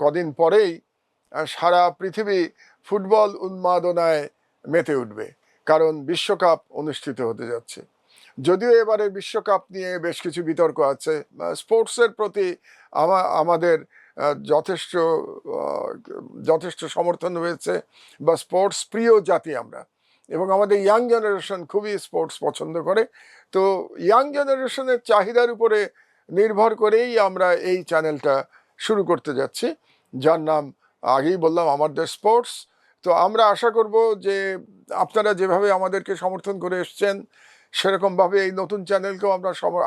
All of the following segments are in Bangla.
কদিন পরেই সারা পৃথিবী ফুটবল উন্মাদনায় মেতে উঠবে, কারণ বিশ্বকাপ অনুষ্ঠিত হতে যাচ্ছে। যদিও এবারে বিশ্বকাপ নিয়ে বেশ কিছু বিতর্ক আছে, স্পোর্টসের প্রতি আমাদের যথেষ্ট যথেষ্ট সমর্থন রয়েছে, বা স্পোর্টস প্রিয় জাতি আমরা, এবং আমাদের ইয়াং জেনারেশন খুবই স্পোর্টস পছন্দ করে। তো ইয়াং জেনারেশনের চাহিদার উপরে নির্ভর করেই আমরা এই চ্যানেলটা শুরু করতে যাচ্ছি, যার নাম আগেই বললাম আমার দেশ স্পোর্টস। তো আমরা আশা করব যে আপনারা যেভাবে আমাদেরকে সমর্থন করে এসছেন, সেরকমভাবে এই নতুন চ্যানেলকেও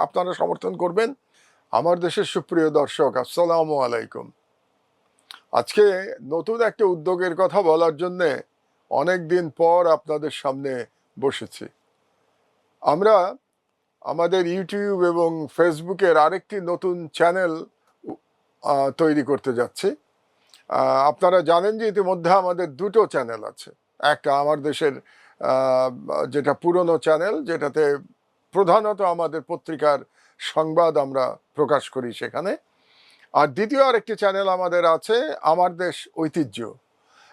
আপনারা সমর্থন করবেন। আমার দেশের সুপ্রিয় দর্শক, আসসালামু আলাইকুম। আজকে নতুন একটা উদ্যোগের কথা বলার জন্যে অনেক দিন পর আপনাদের সামনে বসেছি। আমরা আমাদের ইউটিউব এবং ফেসবুকের আরেকটি নতুন চ্যানেল তৈরি করতে যাচ্ছি। আপনারা জানেন যে ইতিমধ্যে আমাদের দুটো চ্যানেল আছে। একটা আমার দেশের যেটা পুরনো চ্যানেল, যেটাতে প্রধানত আমাদের পত্রিকার সংবাদ আমরা প্রকাশ করি সেখানে। আর দ্বিতীয় আরেকটি চ্যানেল আমাদের আছে, আমার দেশ ঐতিহ্য,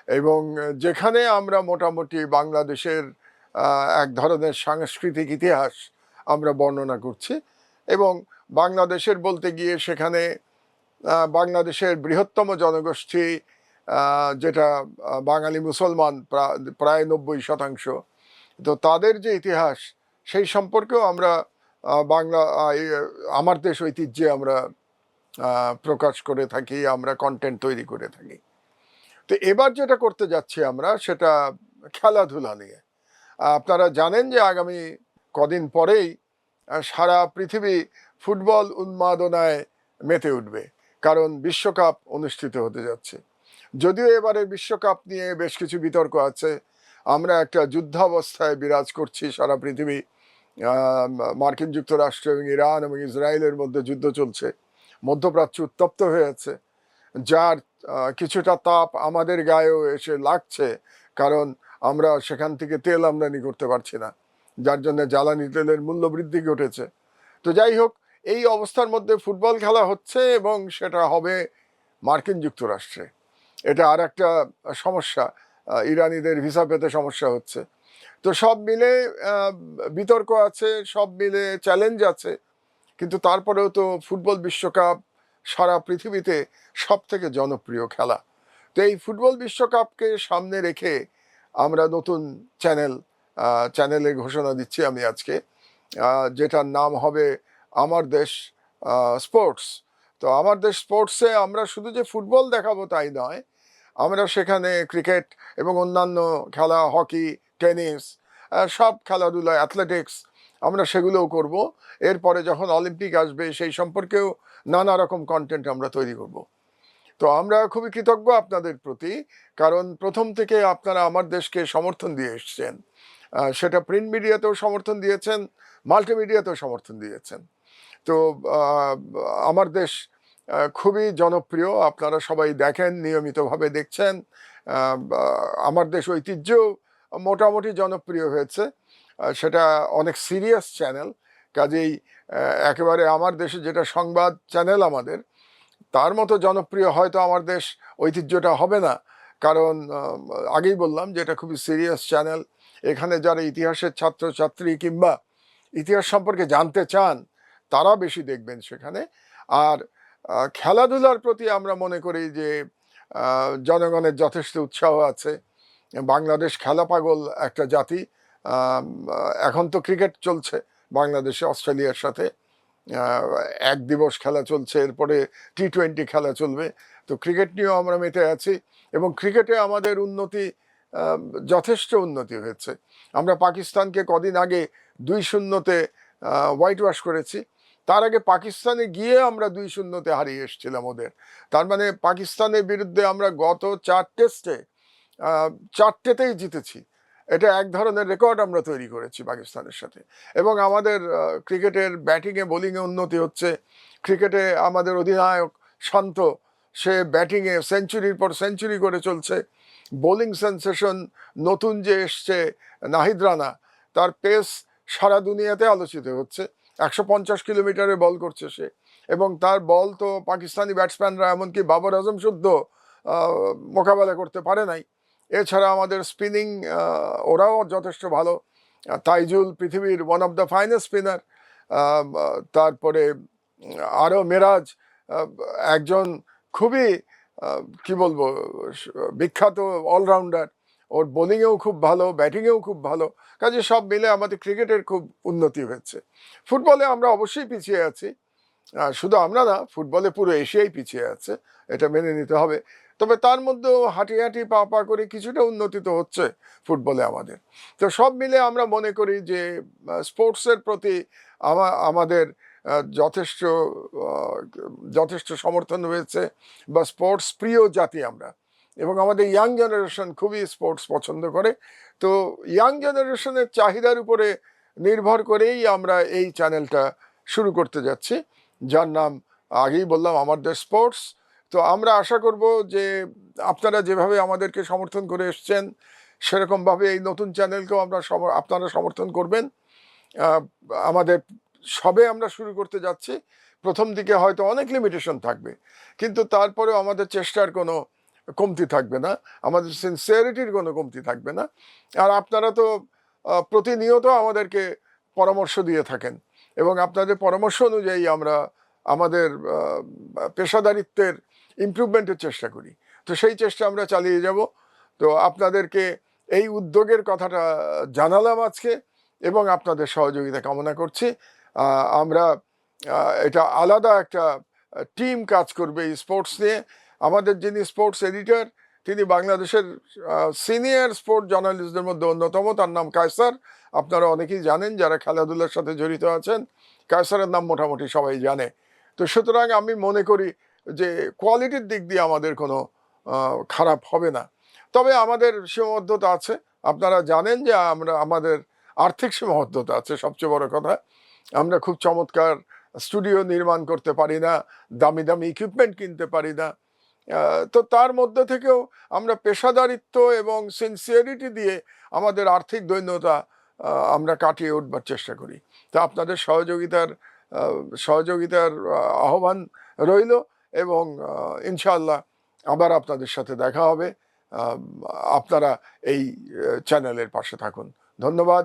এবং যেখানে আমরা মোটামুটি বাংলাদেশের এক ধরনের সাংস্কৃতিক ইতিহাস আমরা বর্ণনা করছি। এবং বাংলাদেশের বলতে গিয়ে সেখানে বাংলাদেশের বৃহত্তম জনগোষ্ঠী, যেটা বাঙালি মুসলমান, প্রায় 90%। তো তাদের যে ইতিহাস, সেই সম্পর্কেও আমরা আমার দেশ ঐতিহ্যে আমরা প্রকাশ করে থাকি, আমরা কন্টেন্ট তৈরি করে থাকি। তো এবার যেটা করতে যাচ্ছি আমরা, সেটা খেলাধুলা নিয়ে। আপনারা জানেন যে আগামী কদিন পরেই সারা পৃথিবী ফুটবল উন্মাদনায় মেতে উঠবে, কারণ বিশ্বকাপ অনুষ্ঠিত হতে যাচ্ছে। যদিও এবারে বিশ্বকাপ নিয়ে বেশ কিছু বিতর্ক আছে। আমরা একটা যুদ্ধাবস্থায় বিরাজ করছি, সারা পৃথিবী। মার্কিন যুক্তরাষ্ট্র এবং ইরান এবং ইসরায়েলের মধ্যে যুদ্ধ চলছে, মধ্যপ্রাচ্য উত্তপ্ত হয়ে আছে, যার কিছুটা তাপ আমাদের গায়েও এসে লাগছে, কারণ আমরা সেখান থেকে তেল আমদানি করতে পারছি না, যার জন্য জ্বালানি তেলের মূল্য বৃদ্ধি ঘটেছে। তো যাই হোক, এই অবস্থার মধ্যে ফুটবল খেলা হচ্ছে, এবং সেটা হবে মার্কিন যুক্তরাষ্ট্রে। এটা আর একটা সমস্যা, ইরানিদের ভিসা পেতে সমস্যা হচ্ছে। তো সব মিলে বিতর্ক আছে, সব মিলে চ্যালেঞ্জ আছে, কিন্তু তারপরেও তো ফুটবল বিশ্বকাপ সারা পৃথিবীতে সব থেকে জনপ্রিয় খেলা। তো এই ফুটবল বিশ্বকাপকে সামনে রেখে আমরা নতুন চ্যানেলের ঘোষণা দিচ্ছি আমি আজকে, যেটার নাম হবে আমার দেশ স্পোর্টস। তো আমার দেশ স্পোর্টসে আমরা শুধু যে ফুটবল দেখাবো তাই নয়, আমরা সেখানে ক্রিকেট এবং অন্যান্য খেলা, হকি, টেনিস, সব খেলাধুলা, অ্যাথলেটিক্স, আমরা সেগুলোও করব। এরপরে যখন অলিম্পিক আসবে, সেই সম্পর্কেও নানা রকম কন্টেন্ট আমরা তৈরি করব। তো আমরা খুবই কৃতজ্ঞ আপনাদের প্রতি, কারণ প্রথম থেকে আপনারা আমার দেশকে সমর্থন দিয়ে এসছেন। সেটা প্রিন্ট মিডিয়াতেও সমর্থন দিয়েছেন, মাল্টিমিডিয়াতেও সমর্থন দিয়েছেন। তো আমার দেশ খুবই জনপ্রিয়, আপনারা সবাই দেখেন, নিয়মিতভাবে দেখছেন। আমার দেশ ঐতিহ্য মোটামুটি জনপ্রিয় হয়েছে। সেটা অনেক সিরিয়াস চ্যানেল, কাজেই একেবারে আমার দেশে যেটা সংবাদ চ্যানেল আমাদের, তার মতো জনপ্রিয় হয়তো আমার দেশ ঐতিহ্যটা হবে না, কারণ আগেই বললাম যে এটা খুবই সিরিয়াস চ্যানেল। এখানে যারা ইতিহাসের ছাত্রছাত্রী কিংবা ইতিহাস সম্পর্কে জানতে চান, তারা বেশি দেখবেন সেখানে। আর খেলাধুলার প্রতি আমরা মনে করি যে জনগণের যথেষ্ট উৎসাহ আছে। বাংলাদেশ খেলা পাগল একটা জাতি। এখন তো ক্রিকেট চলছে বাংলাদেশে, অস্ট্রেলিয়ার সাথে এক দিবস খেলা চলছে, এরপরে টি-20 খেলা চলবে। তো ক্রিকেট নিয়েও আমরা মেতে আছি, এবং ক্রিকেটে আমাদের যথেষ্ট উন্নতি হয়েছে। আমরা পাকিস্তানকে কদিন আগে 2-0 হোয়াইট ওয়াশ করেছি। তার আগে পাকিস্তানে গিয়ে আমরা 2-0 হারিয়ে এসেছিলাম ওদের। তার মানে পাকিস্তানের বিরুদ্ধে আমরা গত 4 টেস্টে 4টেতেই জিতেছি। এটা এক ধরনের রেকর্ড আমরা তৈরি করেছি পাকিস্তানের সাথে। এবং আমাদের ক্রিকেটের ব্যাটিংয়ে বোলিংয়ে উন্নতি হচ্ছে। ক্রিকেটে আমাদের অধিনায়ক শান্ত, সে ব্যাটিংয়ে সেঞ্চুরির পর সেঞ্চুরি করে চলছে। বোলিং সেন্সেশন নতুন যে এসছে নাহিদ রানা, তার পেস সারা দুনিয়াতে আলোচিত হচ্ছে। 150 কিলোমিটারে বল করছে সে, এবং তার বল তো পাকিস্তানি ব্যাটসম্যানরা এমনকি বাবর আজম শুদ্ধ মোকাবেলা করতে পারে নাই। এছাড়া আমাদের স্পিনিং ওরাও যথেষ্ট ভালো। তাইজুল পৃথিবীর one of the finest spinner. তারপরে আরও মেরাজ একজন খুবই কি বলবো বিখ্যাত অলরাউন্ডার। ওর বোলিংয়েও খুব ভালো, ব্যাটিংয়েও খুব ভালো। কাজে সব মিলে আমাদের ক্রিকেটের খুব উন্নতি হয়েছে। ফুটবলে আমরা অবশ্যই পিছিয়ে আছি, শুধু আমরা না, ফুটবলে পুরো এশিয়াই পিছিয়ে আছে, এটা মেনে নিতে হবে। তবে তার মধ্যেও হাঁটি হাঁটি পা পা করে কিছুটা উন্নতি তো হচ্ছে ফুটবলে আমাদের। তো সব মিলে আমরা মনে করি যে স্পোর্টসের প্রতি আমাদের যথেষ্ট যথেষ্ট সমর্থন রয়েছে, বা স্পোর্টস প্রিয় জাতি আমরা, এবং আমাদের ইয়াং জেনারেশন খুবই স্পোর্টস পছন্দ করে। তো ইয়াং জেনারেশনের চাহিদার উপরে নির্ভর করেই আমরা এই চ্যানেলটা শুরু করতে যাচ্ছি, যার নাম আগেই বললাম আমাদের স্পোর্টস। তো আমরা আশা করব যে আপনারা যেভাবে আমাদেরকে সমর্থন করে এসছেন, সেরকমভাবে এই নতুন চ্যানেলকেও আপনারা সমর্থন করবেন। আমাদের সবে আমরা শুরু করতে যাচ্ছি, প্রথম দিকে হয়তো অনেক লিমিটেশন থাকবে, কিন্তু তারপরেও আমাদের চেষ্টার কোনো কমতি থাকবে না, আমাদের সিনসিয়ারিটির কোনো কমতি থাকবে না। আর আপনারা তো প্রতিনিয়ত আমাদেরকে পরামর্শ দিয়ে থাকেন, এবং আপনাদের পরামর্শ অনুযায়ী আমরা আমাদের পেশাদারিত্বের ইমপ্রুভমেন্টের চেষ্টা করি। তো সেই চেষ্টা আমরা চালিয়ে যাব। তো আপনাদেরকে এই উদ্যোগের কথাটা জানালাম আজকে, এবং আপনাদের সহযোগিতা কামনা করছি। আমরা এটা আলাদা একটা টিম কাজ করবে এই স্পোর্টস নিয়ে। আমাদের যিনি স্পোর্টস এডিটর, তিনি বাংলাদেশের সিনিয়র স্পোর্ট জার্নালিস্টদের মধ্যে অন্যতম, তার নাম কায়সার। আপনারা অনেকেই জানেন যারা খেলাধুলার সাথে জড়িত আছেন, কায়সারের নাম মোটামুটি সবাই জানে। তো সুতরাং আমি মনে করি যে কোয়ালিটির দিক দিয়ে আমাদের কোনো খারাপ হবে না। তবে আমাদের সীমাবদ্ধতা আছে, আপনারা জানেন যে আমাদের আর্থিক সীমাবদ্ধতা আছে। সবচেয়ে বড় কথা, আমরা খুব চমৎকার স্টুডিও নির্মাণ করতে পারি না, দামি দামি ইকুইপমেন্ট কিনতে পারি না। তো তার মধ্যে থেকেও আমরা পেশাদারিত্ব এবং সিনসিয়ারিটি দিয়ে আমাদের আর্থিক দৈন্যতা আমরা কাটিয়ে উঠবার চেষ্টা করি। তা আপনাদের সহযোগিতার আহ্বান রইল, এবং ইনশাআল্লাহ আবার আপনাদের সাথে দেখা হবে। আপনারা এই চ্যানেলের পাশে থাকুন। ধন্যবাদ।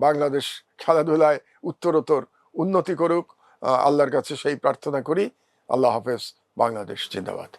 বাংলাদেশ খেলাধুলায় উত্তরোত্তর উন্নতি করুক, আল্লাহর কাছে সেই প্রার্থনা করি। আল্লাহ হাফেজ। বাংলাদেশ জিন্দাবাদ।